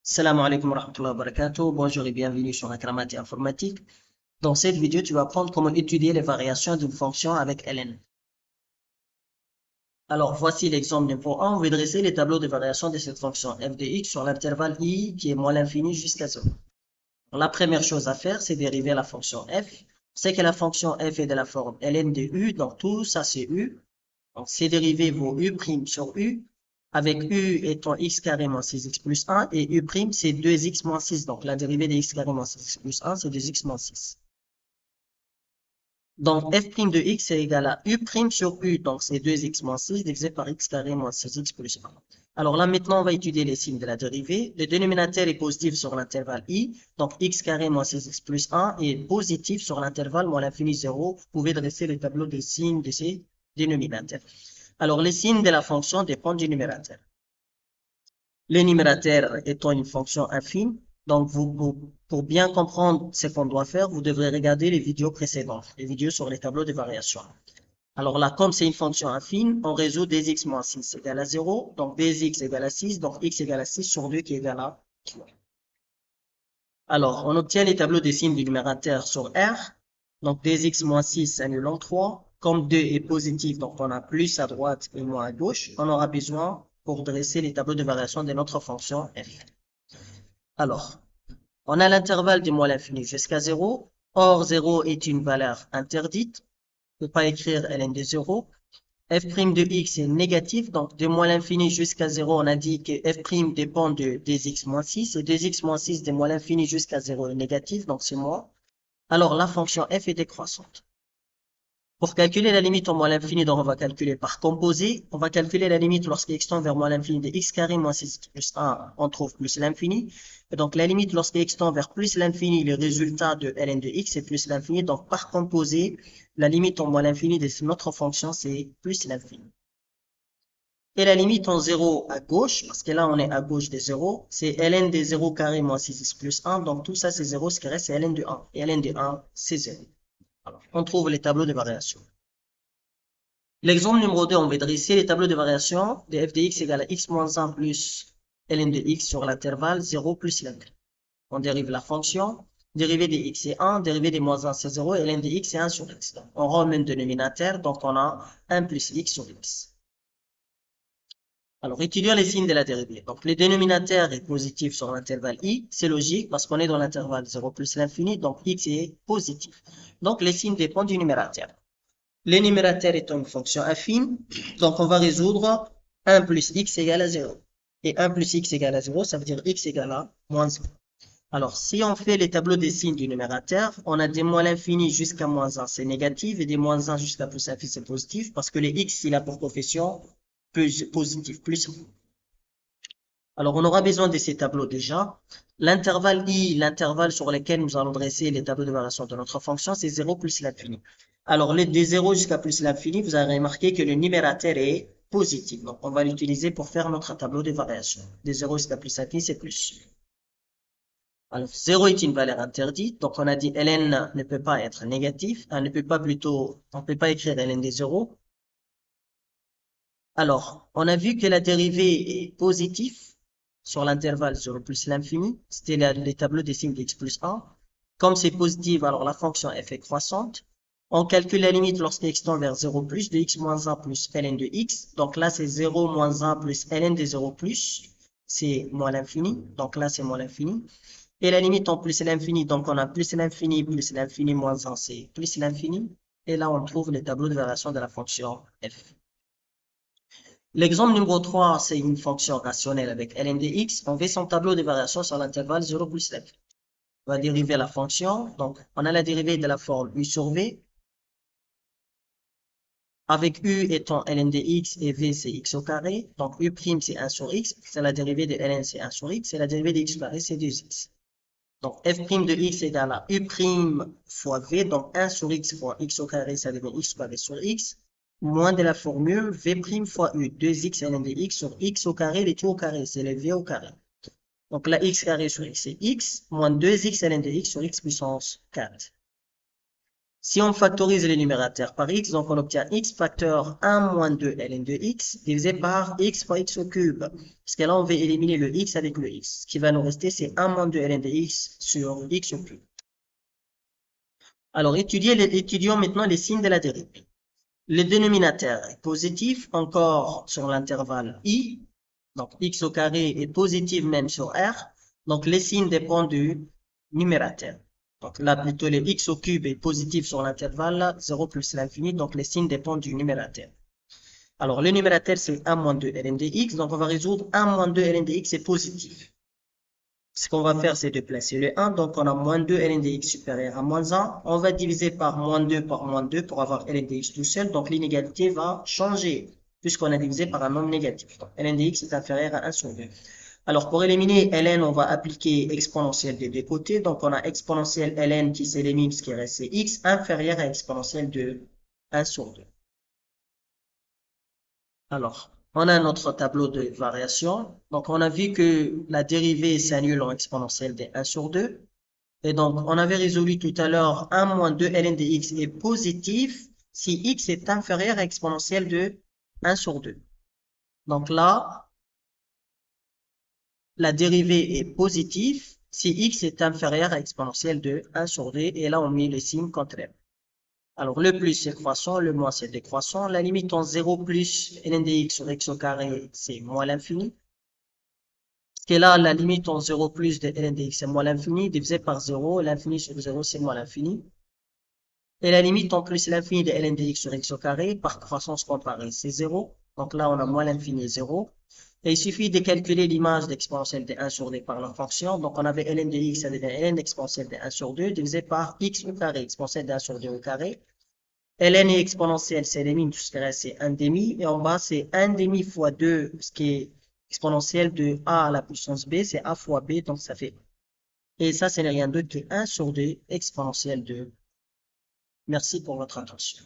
Salam alaikum wa rahmatullahi wa barakatuh. Bonjour et bienvenue sur Akramat et Informatique. Dans cette vidéo, tu vas apprendre comment étudier les variations d'une fonction avec ln. Alors, voici l'exemple numéro 1. On va dresser les tableaux de variation de cette fonction f de x sur l'intervalle i qui est moins l'infini jusqu'à 0. La première chose à faire, c'est dériver la fonction f. C'est que la fonction f est de la forme ln de u, donc tout ça c'est u. Donc, c'est dérivé vaut u' sur u, avec u étant x carré moins 6x plus 1, et u' c'est 2x moins 6. Donc, la dérivée de x carré moins 6x plus 1, c'est 2x moins 6. Donc, f' de x est égal à u' sur u, donc c'est 2x moins 6 divisé par x carré moins 6x plus 1. Alors là, maintenant, on va étudier les signes de la dérivée. Le dénominateur est positif sur l'intervalle i, donc x carré moins 6x plus 1 est positif sur l'intervalle moins l'infini 0. Vous pouvez dresser le tableau des signes de ces dénominateurs. Alors, les signes de la fonction dépendent du numérateur. Le numérateur étant une fonction infime, donc pour bien comprendre ce qu'on doit faire, vous devrez regarder les vidéos précédentes, les vidéos sur les tableaux de variation. Alors là, comme c'est une fonction infime, on résout 2x moins 6 égale à 0, donc 2x égale à 6, donc x égale à 6 sur 2 qui est égal à 3. Alors, on obtient les tableaux des signes du numérateur sur R, donc 2x moins 6 annulant 3. Comme 2 est positif, donc on a plus à droite et moins à gauche, on aura besoin pour dresser les tableaux de variation de notre fonction f. Alors, on a l'intervalle de moins l'infini jusqu'à 0. Or, 0 est une valeur interdite. On ne peut pas écrire ln de 0. f' de x est négatif, donc de moins l'infini jusqu'à 0, on a dit que f' dépend de 2x moins 6, et 2x moins 6 de moins l'infini jusqu'à 0 est négatif, donc c'est moins. Alors, la fonction f est décroissante. Pour calculer la limite en moins l'infini, donc on va calculer par composé. On va calculer la limite lorsqu'il tend vers moins l'infini de x carré moins 6 plus 1, on trouve plus l'infini. Et donc la limite lorsqu'il tend vers plus l'infini, le résultat de ln de x est plus l'infini. Donc par composé, la limite en moins l'infini de notre fonction, c'est plus l'infini. Et la limite en 0 à gauche, parce que là on est à gauche de 0, c'est ln de 0 carré moins 6x plus 1. Donc tout ça c'est 0, ce qui reste c'est ln de 1. Et ln de 1, c'est 0. Alors, on trouve les tableaux de variation. L'exemple numéro 2, on va dresser les tableaux de variation de f de x égale à x moins 1 plus ln de x sur l'intervalle 0 plus ln. On dérive la fonction, dérivée de x est 1, dérivée de moins 1 c'est 0, et ln de x est 1 sur x. Donc, on remet un dénominateur, donc on a 1 plus x sur x. Alors, étudions les signes de la dérivée. Donc, le dénominateur est positif sur l'intervalle i, c'est logique parce qu'on est dans l'intervalle 0 plus l'infini, donc x est positif. Donc, les signes dépendent du numérateur. Le numérateur est une fonction infime, donc on va résoudre 1 plus x égale à 0. Et 1 plus x égale à 0, ça veut dire x égale à moins 0. Alors, si on fait les tableaux des signes du numérateur, on a des moins l'infini jusqu'à moins 1, c'est négatif, et des moins 1 jusqu'à plus infini, c'est positif, parce que les x, il a pour coefficient positif, plus 1. Alors, on aura besoin de ces tableaux déjà. L'intervalle i, l'intervalle sur lequel nous allons dresser les tableaux de variation de notre fonction, c'est 0 plus l'infini. Alors, de 0 jusqu'à plus l'infini, vous avez remarqué que le numérateur est positif. Donc, on va l'utiliser pour faire notre tableau de variation. De 0 jusqu'à plus l'infini, c'est plus. Alors, 0 est une valeur interdite. Donc, on a dit ln ne peut pas être négatif. On ne peut pas écrire ln de 0. Alors, on a vu que la dérivée est positive sur l'intervalle 0 plus l'infini. C'était les tableaux des signes d'x plus 1. Comme c'est positif, alors la fonction f est croissante. On calcule la limite lorsqu'x tend vers 0 plus de x moins 1 plus ln de x. Donc là, c'est 0 moins 1 plus ln de 0 plus. C'est moins l'infini. Donc là, c'est moins l'infini. Et la limite en plus l'infini. Donc on a plus l'infini moins 1, c'est plus l'infini. Et là, on trouve le tableau de variation de la fonction f. L'exemple numéro 3, c'est une fonction rationnelle avec ln de x. On fait son tableau de variation sur l'intervalle 0 plus f. On va dériver la fonction. Donc, on a la dérivée de la forme u sur v. Avec u étant ln de x et v, c'est x au carré. Donc, u' c'est 1 sur x. C'est la dérivée de ln, c'est 1 sur x. Et la dérivée de x au carré, c'est 2x. Donc, f' de x égale à u' fois v. Donc, 1 sur x fois x au carré, ça devient x au carré sur x. Moins de la formule v' fois u, 2x ln de x sur x au carré, le tout au carré, c'est le v au carré. Donc là, x carré sur x, c'est x, moins 2x ln de x sur x puissance 4. Si on factorise les numérateurs par x, donc on obtient x facteur 1 moins 2 ln de x divisé par x fois x au cube. Parce que là, on va éliminer le x avec le x. Ce qui va nous rester, c'est 1 moins 2 ln de x sur x au cube. Alors, étudions maintenant les signes de la dérivée. Le dénominateur est positif encore sur l'intervalle i. Donc, x au carré est positif même sur r. Donc, les signes dépendent du numérateur. Donc, là, plutôt, le x au cube est positif sur l'intervalle 0 plus l'infini. Donc, les signes dépendent du numérateur. Alors, le numérateur, c'est 1 moins 2 ln de x. Donc, on va résoudre 1 moins 2 ln de x est positif. Ce qu'on va faire, c'est de placer le 1. Donc, on a moins 2 ln de x supérieur à moins 1. On va diviser par moins 2 pour avoir ln de x tout seul. Donc, l'inégalité va changer puisqu'on a divisé par un nombre négatif. Donc, ln de x est inférieur à 1 sur 2. Alors, pour éliminer ln, on va appliquer exponentielle des deux côtés. Donc, on a exponentielle ln qui s'élimine, ce qui reste c'est x, inférieur à exponentielle de 1 sur 2. Alors, on a notre tableau de variation. Donc, on a vu que la dérivée s'annule en exponentielle de 1 sur 2. Et donc, on avait résolu tout à l'heure 1 moins 2 ln de x est positif si x est inférieur à exponentielle de 1 sur 2. Donc là, la dérivée est positive si x est inférieur à exponentielle de 1 sur 2. Et là, on met le signe contraire. Alors, le plus, c'est croissant, le moins, c'est décroissant. La limite en 0 plus ln de x sur x au carré, c'est moins l'infini. Et là, la limite en 0 plus de ln de x, c'est moins l'infini, divisé par 0. L'infini sur 0, c'est moins l'infini. Et la limite en plus l'infini de ln de x sur x au carré, par croissance comparée, c'est 0. Donc là, on a moins l'infini et 0. Et il suffit de calculer l'image d'exponentielle de 1 sur 2 par la fonction. Donc, on avait ln de x, ça devient ln exponentielle de 1 sur 2, divisé par x au carré, exponentielle de 1 sur 2 au carré. Ln est exponentielle, c'est ln, tout ce qui reste, c'est 1 demi. Et en bas, c'est 1 demi fois 2, ce qui est exponentielle de a à la puissance b, c'est a fois b, donc ça fait. Et ça, ce n'est rien d'autre que 1 sur 2 exponentielle de. Merci pour votre attention.